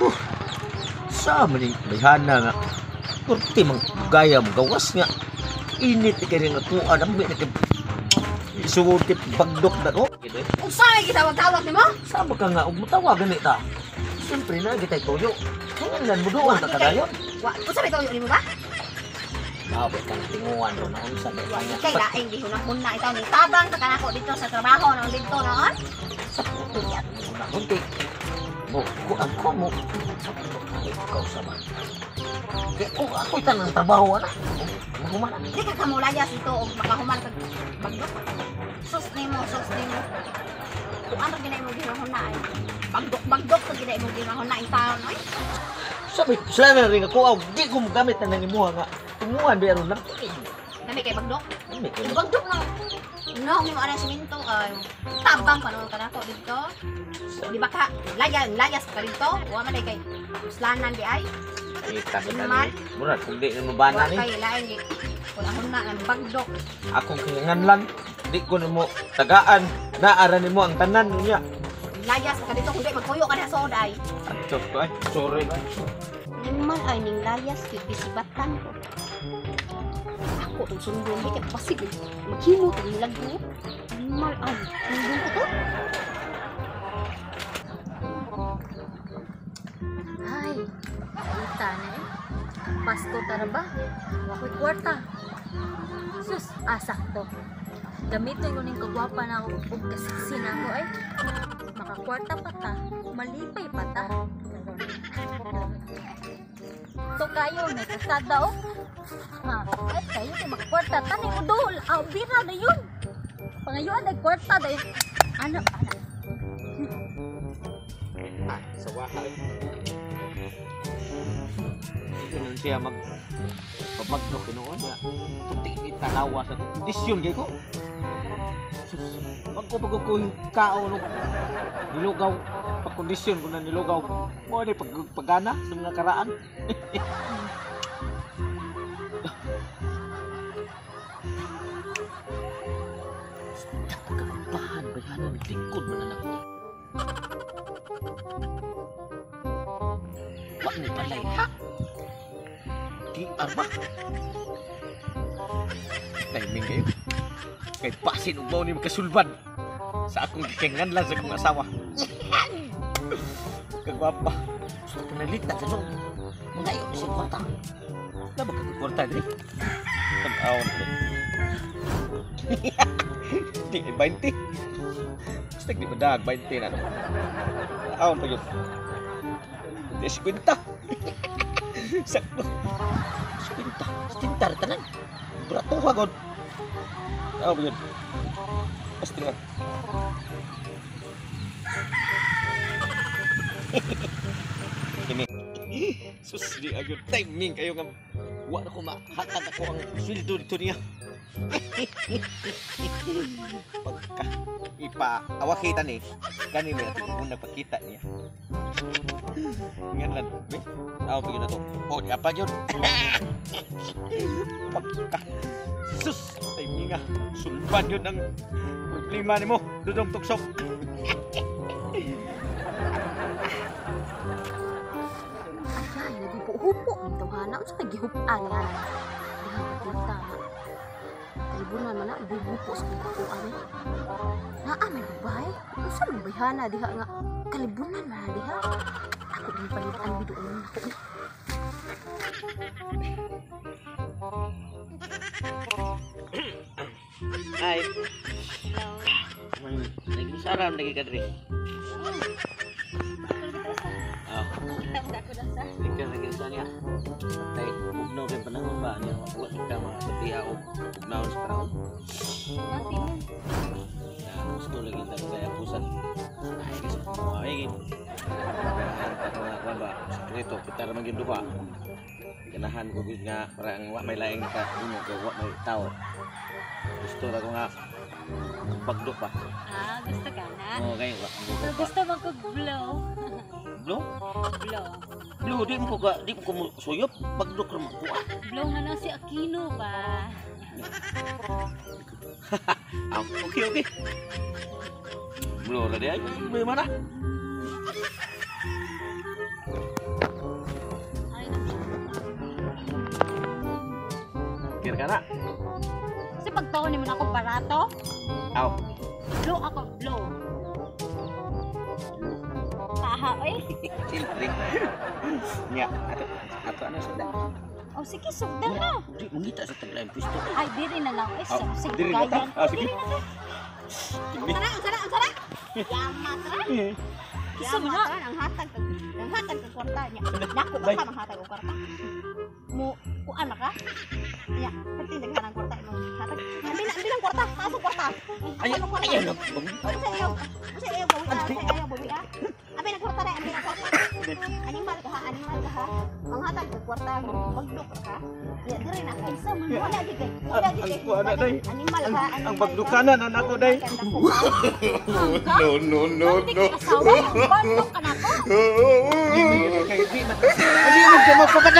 Uh, sa maning bayhana nga. Kurti mang gaya mo gawas nga. Init ka rin nga tuan. Ang may nakip. Sugutip bagdok na no. Kung saan ay gitawag-tawag ni mo? Sama ka nga. Huwag mo tawagan ita. Siyempre na kita tuyo. Kailan mo doon ka kadayon? Kung saan ito ni mo ba? Mabot ka na tinguan doon na unsa na kanya. Kay laing di hunang muna itaw ni tabang sa kanako dito sa trabaho nang dito noon. Sa puto yan. Una kunti. Mo, kung ako mo. Ay, ikaw sama. Kaya kung ako itanang trabaho, ana. Magumana. Di ka kamulayas ito o makahuman kag bagdok. Sus ni mo. Kung ano ginay mo ginahuna ay bagdok kag ginay mo ginahuna itaw no. Sabi, sila na rin ako, di ko magamit na nangimuha nga. Tumuhan, meron lang. Dami kay bagdok. Dami kay Bagdok na. No, may mga siminto tabang pa no kanako dito. Di ba ka layas ka dito? Wa man kay uslanan di ay. Kita kita ni. Murag kung di mo bana ni. Kay lain di. Kung ako na ang bagdok. Akong kingan lang. Di ko nimo tagaan. Naara nimo ang tanan niya. Layas ka dito kundi magpuyo ka na sa oday. Atchok ko ay. Sorry. Naman ay ning layas kay bisibatan ko. Ako ang sundon di kay pasig. Maghimo to nilag ko. Naman ay sundon ko to. Ay, kita na eh. Pasko tara ba? Wako'y kwarta. Sus, asak to. Gamitin ko ning kagwapa na ako kung kasiksi na ako ay. Makakwarta pa ta, malipay pa ta. To kayo, may kasada o. Ha, ay kayo kung makakwarta, tanay mo doon. Bira na yun. Pangayuan ay kwarta dahil. Ano? Sawahan. Ganun siya pabagdok kinoon niya. Puti itanawa sa kondisyon kay ko. Pag ko yung kao no nilugaw pag kondisyon ko na nilugaw mo ni pagana sa mga karaan. Bahan ng lingkod mo na lang. Wag mo balay ha? Di arba? Timing kayo. Kay pasin ug mao ni makasulban sa akong gikingan lang sa akong asawa. Kagwapa. Gusto ko nalitan sa nung. Mga iyo si kwarta. Laba ka kwarta diri. Tag-aon ko. Di 20. Gusto di ba dag 20 na no? Aon pa yun. Di 50. Sakto. 50. Stintar tanan. Berato hagod. Oh, betul. Pasti kan. Ini. Sus di agad timing kayo nga. Wa na ko mahatag ako ang sweldo dito niya. Pagka ipa-awak kita ni. Gani mo kung nagpakita niya. Ingat lang. Ako bigyan na to. Oh, di apa yun? Pagka. Sus! Timing nga. Sulban yun ang problema ni mo. Dudong tuksok. Ay, naghipo-hupo. Ito hana. Sa naghihupan nga. Kita. Kalibunan man na. Naghihupo sa kukuan. May babay. Saan mo bayhana? Diha nga. Kalibunan man na diha. Ako din palitan. Bidoon ako. Hai. Lagi salam lagi kadri. Oh. Ikan lagi sana. Tay, ugnaw kay panahon ba niya wa ka mapatiya og ugnaw sa panahon. Ya, gusto lagi ta kaya pusan. Ay, gusto mo ay. Ano ba? Sekreto kita ra man gyud duha. Ganahan ko gud nga para ang wa may laing ka inyo kay wa may tao. Gusto ra ko nga bagdok pa. Gusto ka na? Oo, kayo ba? Gusto mo ko blow. Blow? Blow. Blow, di mo ko suyop. Bagdok ra mo ko. Blow na lang si Aquino ba? Okay. Blow ra di ay. May mana? vlogger ka na. Kasi pagtaon ni mo na ako barato, Aw. blow ako, blow. Taha, oy. Silpring. Nya, ato ano sa da? O sige, sugdan na. Di mangita sa taglayan pisto. Ay, diri na lang. Ay, Oh, sige, diri na ta? gayan. Ah, sige. Diri na ta. Ang sara. Yaman, tara. Kisa mo Yaman, tara. Ang hatag ka kwarta niya. Naku, baka manghatag o kwarta. Mo, kuan ka? Ya, pati naghanang kwarta mo. Hatag. Bilang kwarta, kaso kwarta. Ayan, ayan. Sa iyo, bawi ah. Abi na kwarta rin, abi na kwarta. Animal ka ha. Manghatag ka kwarta mo. Bagdok ka. Ya, diri na kay sa man. Wala di kay. Ang kuana day. Animal ka. Ang bagdukanan na nato day. no. Asawa, bandok ka na ko. Di man kay di man. Ano yung magdamag pa ba